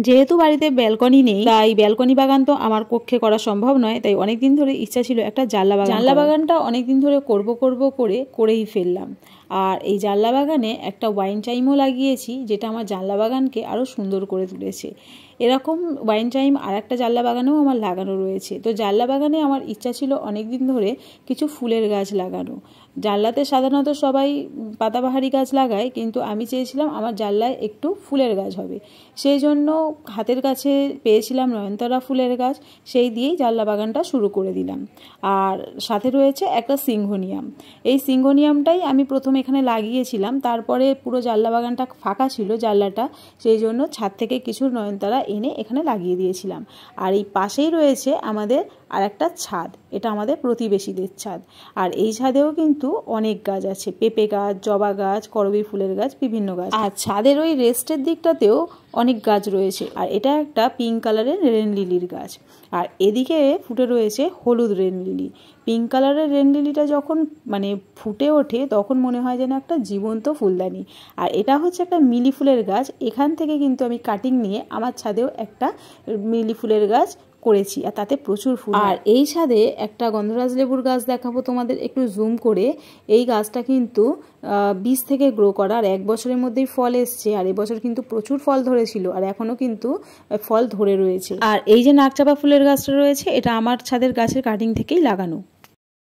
যেহেতু বাড়িতে ব্যালকনি নেই, তাই ব্যালকনি বাগান তো আমার পক্ষে করা সম্ভব নয়, তাই অনেকদিন ধরে ইচ্ছা ছিল একটা জানলা বাগান। জানলা বাগানটা অনেকদিন ধরে করব করেই ফেললাম। আর এই জানলা বাগানে একটা ওয়াইন চাইমও লাগিয়েছি, যেটা আমার জানলা বাগানকে আরও সুন্দর করে তুলেছে। এরকম ওয়াইন চাইম আর একটা জানলা বাগানেও আমার লাগানো রয়েছে। তো জানলা বাগানে আমার ইচ্ছা ছিল অনেকদিন ধরে কিছু ফুলের গাছ লাগানো। জানলাতে সাধারণত সবাই পাতাবাহারি গাছ লাগায়, কিন্তু আমি চেয়েছিলাম আমার জানলায় একটু ফুলের গাছ হবে। সেই জন্য হাতের কাছে পেয়েছিলাম নয়নতারা ফুলের গাছ, সেই দিয়েই জানলা বাগানটা শুরু করে দিলাম। আর সাথে রয়েছে একটা সিংহোনিয়াম। এই সিংহোনিয়ামটাই আমি প্রথমে এখানে লাগিয়েছিলাম, তারপরে পুরো জানলা বাগানটা ফাঁকা ছিল জানলাটা, সেই জন্য ছাদ থেকে কিছু নয়নতারা এনে এখানে লাগিয়ে দিয়েছিলাম। আর এই পাশেই রয়েছে আমাদের আর একটা ছাদ, এটা আমাদের প্রতিবেশীদের ছাদ। আর এই ছাদেও কিন্তু অনেক গাছ আছে, পেঁপে গাছ, জবা গাছ, করবী ফুলের গাছ, বিভিন্ন গাছ। আর ছাদের ওই রেস্টের দিকটাতেও অনেক গাছ রয়েছে। আর এটা একটা পিঙ্ক কালারের রেন লিলির গাছ, আর এদিকে ফুটে রয়েছে হলুদ রেন লিলি। পিঙ্ক কালারের রেন লিলিটা যখন ফুটে ওঠে তখন মনে হয় যেন একটা জীবন্ত ফুলদানি। আর এটা হচ্ছে একটা মিলি ফুলের গাছ। এখান থেকে কিন্তু আমি কাটিং নিয়ে আমার ছাদেও একটা মিলি ফুলের গাছ করেছি, আর তাতে প্রচুর ফুল। আর এই ছাদে একটা গন্ধরাজ লেবুর গাছ দেখাবো তোমাদের একটু জুম করে। এই গাছটা কিন্তু বীজ থেকে গ্রো করা, আর 1 বছরের মধ্যেই ফল এসছে। আর এবছর কিন্তু প্রচুর ফল ধরেছিল, আর এখনো কিন্তু ফল ধরে রয়েছে। আর এই যে নাকচাপা ফুলের গাছটা রয়েছে, এটা আমার ছাদের গাছের কাটিং থেকেই লাগানো।